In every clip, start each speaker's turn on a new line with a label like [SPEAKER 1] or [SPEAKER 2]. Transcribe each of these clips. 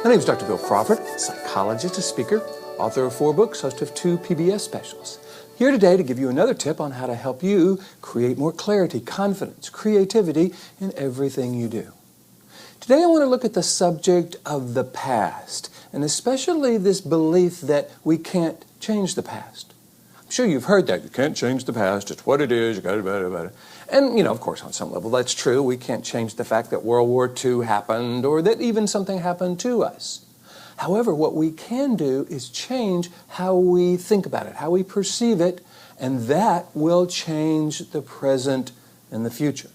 [SPEAKER 1] My name is Dr. Bill Crawford, a psychologist, a speaker, author of 4 books, host of 2 PBS specials. Here today to give you another tip on how to help you create more clarity, confidence, creativity in everything you do. Today I want to look at the subject of the past, and especially this belief that we can't change the past. I'm sure you've heard that. You can't change the past. It's what it is. You got to about it. And, of course, on some level that's true. We can't change the fact that World War II happened or that even something happened to us. However, what we can do is change how we think about it, how we perceive it, and that will change the present and the future.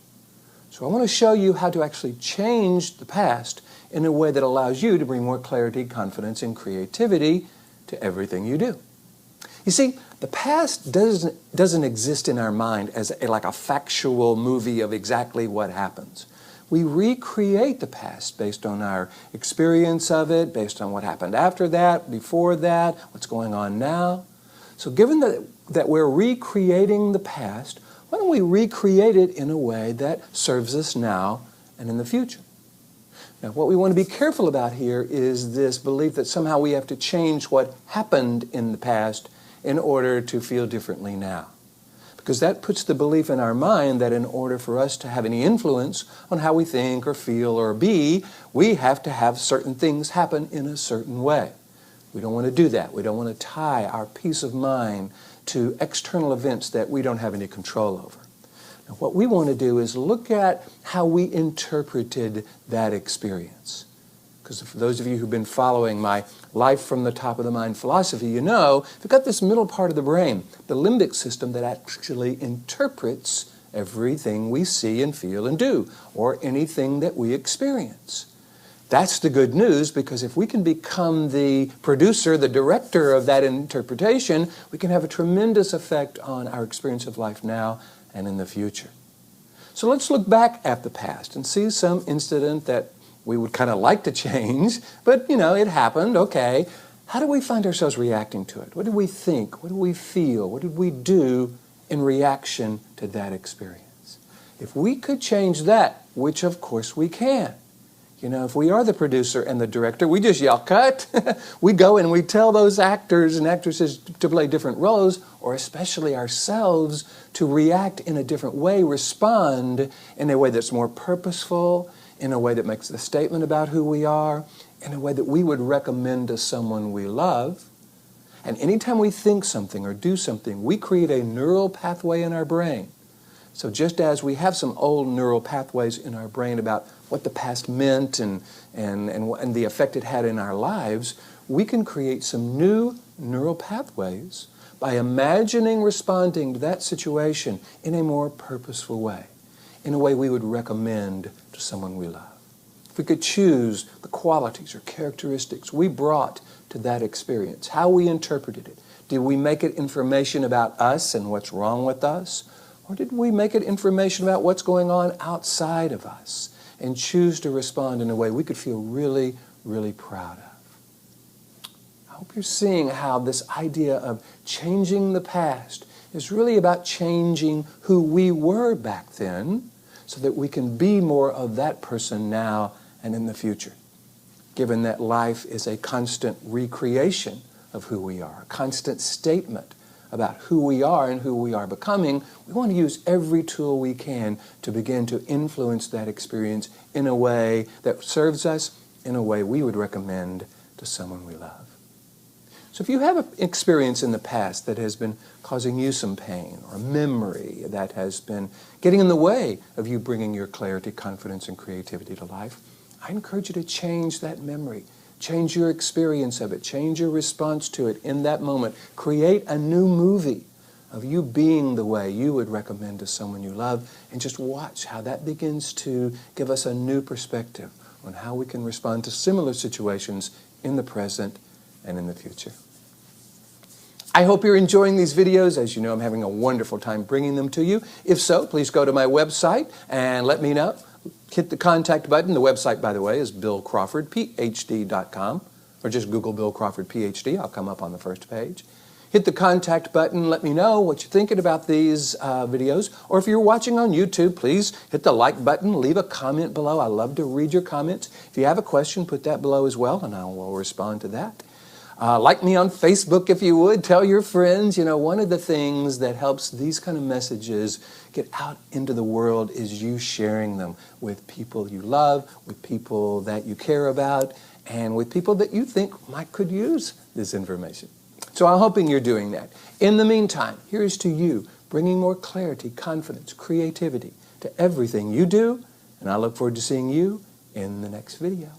[SPEAKER 1] So I want to show you how to actually change the past in a way that allows you to bring more clarity, confidence, and creativity to everything you do. You see, the past doesn't exist in our mind as like a factual movie of exactly what happens. We recreate the past based on our experience of it, based on what happened after that, before that, what's going on now. So given that we're recreating the past, why don't we recreate it in a way that serves us now and in the future? Now, what we want to be careful about here is this belief that somehow we have to change what happened in the past in order to feel differently now. Because that puts the belief in our mind that in order for us to have any influence on how we think or feel or be, we have to have certain things happen in a certain way. We don't want to do that. We don't want to tie our peace of mind to external events that we don't have any control over. Now, what we want to do is look at how we interpreted that experience. Because for those of you who've been following my life from the top of the mind philosophy, you know we've got this middle part of the brain, the limbic system, that actually interprets everything we see and feel and do, or anything that we experience. That's the good news, because if we can become the producer, the director of that interpretation, we can have a tremendous effect on our experience of life now and in the future. So let's look back at the past and see some incident that we would kind of like to change, but it happened, okay. How do we find ourselves reacting to it? What did we think? What did we feel? What did we do in reaction to that experience? If we could change that, which of course we can, if we are the producer and the director, we just yell, cut. We go and we tell those actors and actresses to play different roles, or especially ourselves to react in a different way, respond in a way that's more purposeful, in a way that makes the statement about who we are, in a way that we would recommend to someone we love. And anytime we think something or do something, we create a neural pathway in our brain. So just as we have some old neural pathways in our brain about what the past meant and the effect it had in our lives, we can create some new neural pathways by imagining responding to that situation in a more purposeful way, in a way we would recommend to someone we love. If we could choose the qualities or characteristics we brought to that experience, how we interpreted it, did we make it information about us and what's wrong with us? Or did we make it information about what's going on outside of us and choose to respond in a way we could feel really, really proud of? I hope you're seeing how this idea of changing the past is really about changing who we were back then so that we can be more of that person now and in the future. Given that life is a constant recreation of who we are, a constant statement about who we are and who we are becoming, we want to use every tool we can to begin to influence that experience in a way that serves us, in a way we would recommend to someone we love. So if you have an experience in the past that has been causing you some pain, or a memory that has been getting in the way of you bringing your clarity, confidence, and creativity to life, I encourage you to change that memory. Change your experience of it. Change your response to it in that moment. Create a new movie of you being the way you would recommend to someone you love, and just watch how that begins to give us a new perspective on how we can respond to similar situations in the present and in the future. I hope you're enjoying these videos. As you know, I'm having a wonderful time bringing them to you. If so, please go to my website and let me know. Hit the contact button. The website, by the way, is billcrawfordphd.com, or just Google Bill Crawford, Ph.D. I'll come up on the first page. Hit the contact button. Let me know what you're thinking about these videos. Or if you're watching on YouTube, please hit the like button. Leave a comment below. I love to read your comments. If you have a question, put that below as well, and I will respond to that. Like me on Facebook if you would. Tell your friends. You know, one of the things that helps these kind of messages get out into the world is you sharing them with people you love, with people that you care about, and with people that you think could use this information. So I'm hoping you're doing that. In the meantime, here's to you, bringing more clarity, confidence, creativity to everything you do, and I look forward to seeing you in the next video.